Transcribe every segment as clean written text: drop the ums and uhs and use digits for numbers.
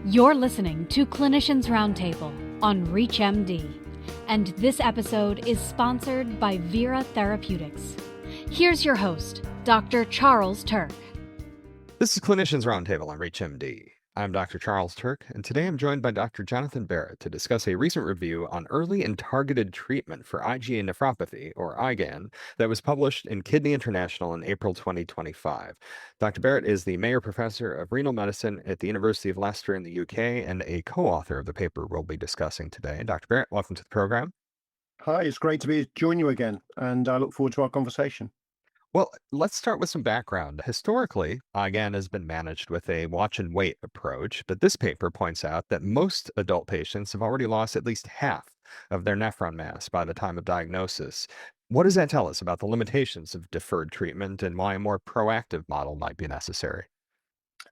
You're listening to Clinicians Roundtable on ReachMD, and this episode is sponsored by Vera Therapeutics. Here's your host, Dr. Charles Turck. This is Clinicians Roundtable on ReachMD. I'm Dr. Charles Turck, and today I'm joined by Dr. Jonathan Barratt to discuss a recent review on early and targeted treatment for IgA nephropathy, or IgAN, that was published in Kidney International in April 2025. Dr. Barratt is the Mayer Professor of Renal Medicine at the University of Leicester in the UK and a co-author of the paper we'll be discussing today. Dr. Barratt, welcome to the program. Hi, it's great to join you again, and I look forward to our conversation. Well, let's start with some background. Historically, IgAN has been managed with a watch and wait approach, but this paper points out that most adult patients have already lost at least half of their nephron mass by the time of diagnosis. What does that tell us about the limitations of deferred treatment and why a more proactive model might be necessary?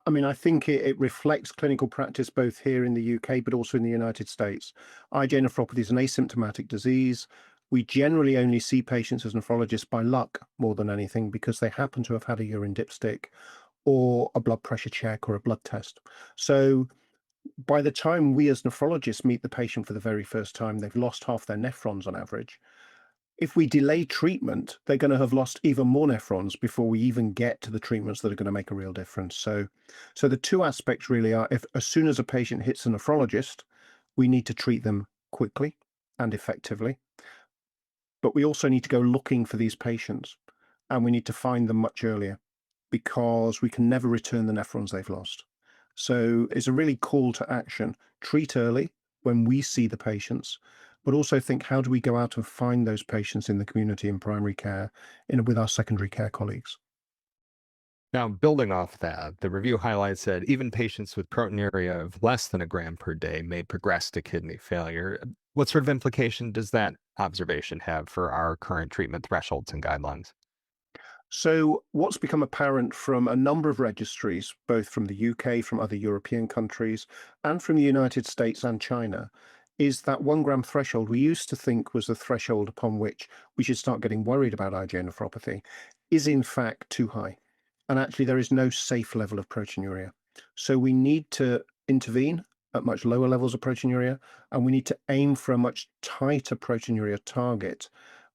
I think it reflects clinical practice both here in the UK, but also in the United States. IgA nephropathy is an asymptomatic disease. We generally only see patients as nephrologists by luck more than anything because they happen to have had a urine dipstick or a blood pressure check or a blood test. So by the time we as nephrologists meet the patient for the very first time, they've lost half their nephrons on average. If we delay treatment, they're going to have lost even more nephrons before we even get to the treatments that are going to make a real difference. So the two aspects really are, if as soon as a patient hits a nephrologist, we need to treat them quickly and effectively. But we also need to go looking for these patients, and we need to find them much earlier because we can never return the nephrons they've lost. So it's a really call to action. Treat early when we see the patients, but also think, how do we go out and find those patients in the community in primary care with our secondary care colleagues? Now, building off that, the review highlights that even patients with proteinuria of less than a gram per day may progress to kidney failure. What sort of implication does that observation have for our current treatment thresholds and guidelines? So what's become apparent from a number of registries, both from the UK, from other European countries, and from the United States and China, is that 1 gram threshold we used to think was the threshold upon which we should start getting worried about IgA nephropathy, is in fact too high. And actually, there is no safe level of proteinuria. So we need to intervene at much lower levels of proteinuria, and we need to aim for a much tighter proteinuria target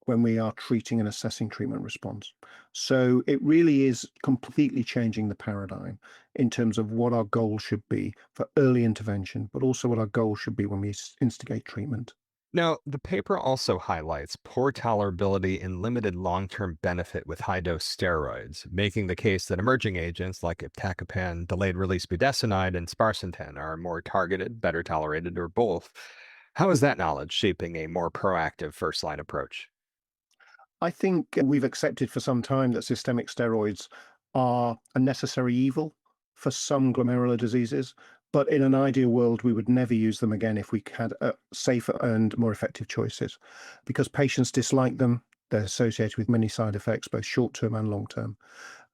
when we are treating and assessing treatment response. So it really is completely changing the paradigm in terms of what our goal should be for early intervention, but also what our goal should be when we instigate treatment. Now, the paper also highlights poor tolerability and limited long-term benefit with high-dose steroids, making the case that emerging agents like iptacopan, delayed-release budesonide, and sparsentan are more targeted, better tolerated, or both. How is that knowledge shaping a more proactive first-line approach? I think we've accepted for some time that systemic steroids are a necessary evil for some glomerular diseases, but in an ideal world, we would never use them again if we had safer and more effective choices, because patients dislike them. They're associated with many side effects, both short-term and long-term.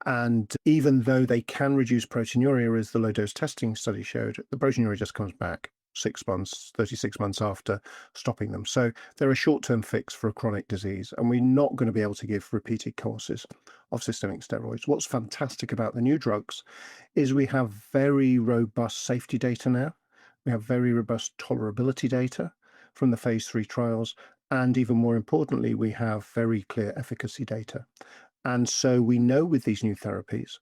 And even though they can reduce proteinuria, as the low-dose testing study showed, the proteinuria just comes back 6 months, 36 months after stopping them. So they're a short-term fix for a chronic disease, and we're not going to be able to give repeated courses of systemic steroids. What's fantastic about the new drugs is we have very robust safety data now. We have very robust tolerability data from the phase 3 trials. And even more importantly, we have very clear efficacy data. And so we know with these new therapies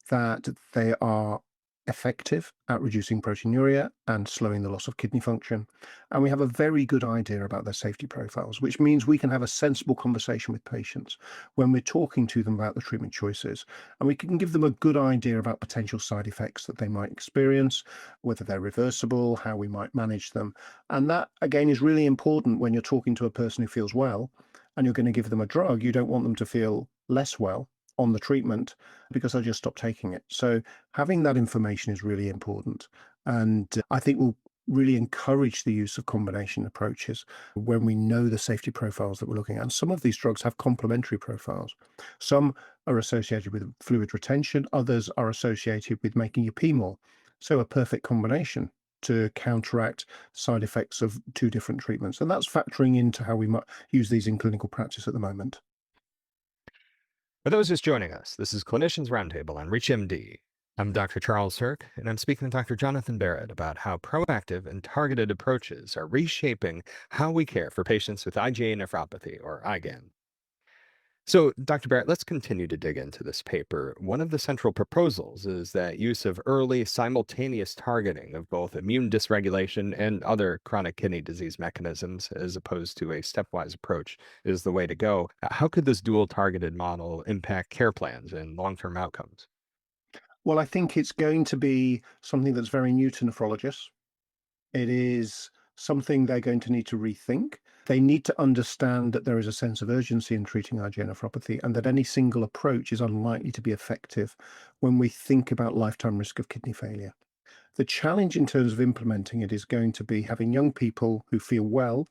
that they are effective at reducing proteinuria and slowing the loss of kidney function. And we have a very good idea about their safety profiles, which means we can have a sensible conversation with patients when we're talking to them about the treatment choices. And we can give them a good idea about potential side effects that they might experience, whether they're reversible, how we might manage them. And that, again, is really important when you're talking to a person who feels well and you're going to give them a drug. You don't want them to feel less well on the treatment because they'll just stop taking it. So having that information is really important. And I think we'll really encourage the use of combination approaches when we know the safety profiles that we're looking at. And some of these drugs have complementary profiles. Some are associated with fluid retention, others are associated with making you pee more. So a perfect combination to counteract side effects of two different treatments. And that's factoring into how we might use these in clinical practice at the moment. For those just joining us, this is Clinicians Roundtable on ReachMD. I'm Dr. Charles Turck, and I'm speaking with Dr. Jonathan Barratt about how proactive and targeted approaches are reshaping how we care for patients with IgA nephropathy, or IgAN. So, Dr. Barratt, let's continue to dig into this paper. One of the central proposals is that use of early simultaneous targeting of both immune dysregulation and other chronic kidney disease mechanisms, as opposed to a stepwise approach, is the way to go. How could this dual targeted model impact care plans and long term outcomes? Well, I think it's going to be something that's very new to nephrologists. It is something they're going to need to rethink. They need to understand that there is a sense of urgency in treating IgA nephropathy and that any single approach is unlikely to be effective when we think about lifetime risk of kidney failure. The challenge in terms of implementing it is going to be having young people who feel well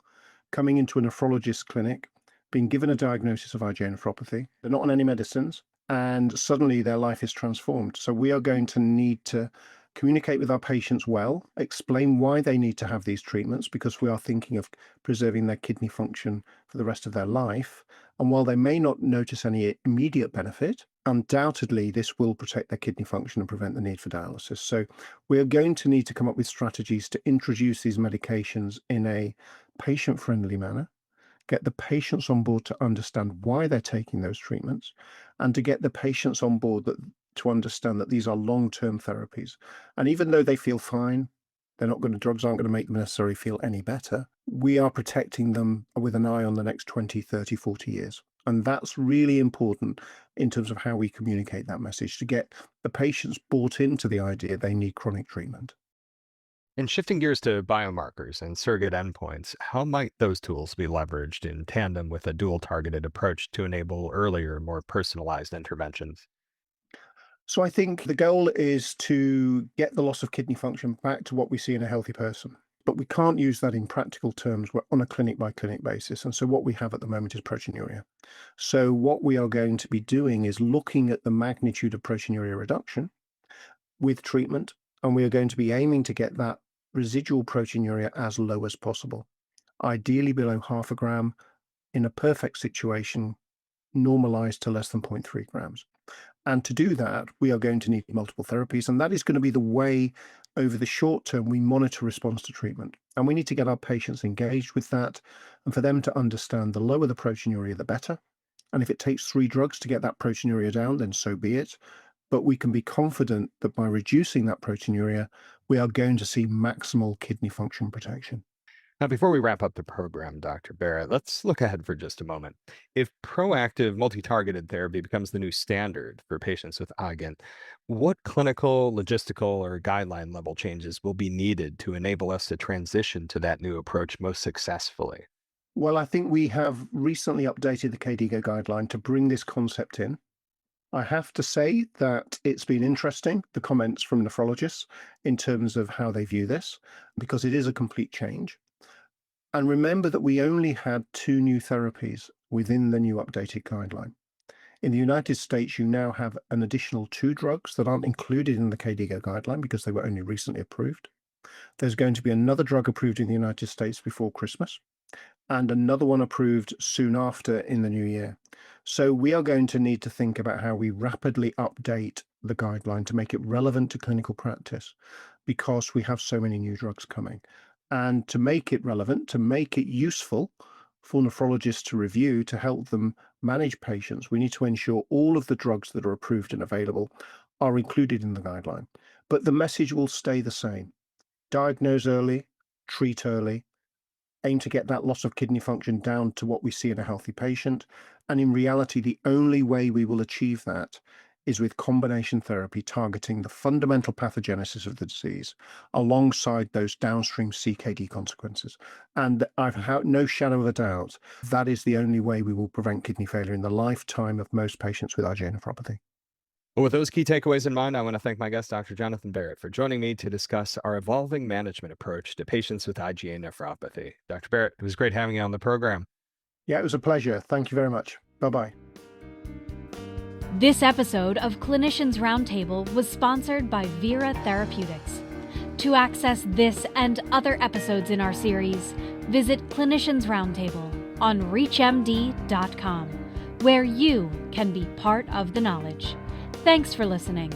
coming into a nephrologist clinic, being given a diagnosis of IgA nephropathy. They're not on any medicines, and suddenly their life is transformed. So we are going to need to communicate with our patients well, explain why they need to have these treatments, because we are thinking of preserving their kidney function for the rest of their life. And while they may not notice any immediate benefit, undoubtedly this will protect their kidney function and prevent the need for dialysis. So we are going to need to come up with strategies to introduce these medications in a patient-friendly manner, get the patients on board to understand why they're taking those treatments, and to get the patients on board to understand that these are long-term therapies. And even though they feel fine, drugs aren't going to make them necessarily feel any better. We are protecting them with an eye on the next 20, 30, 40 years. And that's really important in terms of how we communicate that message to get the patients bought into the idea they need chronic treatment. And shifting gears to biomarkers and surrogate endpoints, how might those tools be leveraged in tandem with a dual targeted approach to enable earlier, more personalized interventions? So I think the goal is to get the loss of kidney function back to what we see in a healthy person. But we can't use that in practical terms on a clinic by clinic basis. And so what we have at the moment is proteinuria. So what we are going to be doing is looking at the magnitude of proteinuria reduction with treatment, and we are going to be aiming to get that residual proteinuria as low as possible, ideally below half a gram, in a perfect situation, normalized to less than 0.3 grams. And to do that, we are going to need multiple therapies. And that is going to be the way over the short term we monitor response to treatment. And we need to get our patients engaged with that and for them to understand the lower the proteinuria, the better. And if it takes 3 drugs to get that proteinuria down, then so be it. But we can be confident that by reducing that proteinuria, we are going to see maximal kidney function protection. Now, before we wrap up the program, Dr. Barratt, let's look ahead for just a moment. If proactive multi-targeted therapy becomes the new standard for patients with IgAN, what clinical, logistical, or guideline level changes will be needed to enable us to transition to that new approach most successfully? Well, I think we have recently updated the KDIGO guideline to bring this concept in. I have to say that it's been interesting, the comments from nephrologists in terms of how they view this, because it is a complete change. And remember that we only had 2 new therapies within the new updated guideline. In the United States, you now have an additional 2 drugs that aren't included in the KDIGO guideline because they were only recently approved. There's going to be another drug approved in the United States before Christmas, and another one approved soon after in the new year. So we are going to need to think about how we rapidly update the guideline to make it relevant to clinical practice, because we have so many new drugs coming. And to make it relevant, to make it useful for nephrologists to review, to help them manage patients, we need to ensure all of the drugs that are approved and available are included in the guideline. But the message will stay the same. Diagnose early, treat early, aim to get that loss of kidney function down to what we see in a healthy patient. And in reality, the only way we will achieve that is with combination therapy targeting the fundamental pathogenesis of the disease alongside those downstream CKD consequences. And I've had no shadow of a doubt that is the only way we will prevent kidney failure in the lifetime of most patients with IgA nephropathy. Well, with those key takeaways in mind, I want to thank my guest, Dr. Jonathan Barratt, for joining me to discuss our evolving management approach to patients with IgA nephropathy. Dr. Barratt, it was great having you on the program. Yeah, it was a pleasure. Thank you very much. Bye-bye. This episode of Clinicians Roundtable was sponsored by Vera Therapeutics. To access this and other episodes in our series, visit Clinicians Roundtable on reachmd.com, where you can be part of the knowledge. Thanks for listening.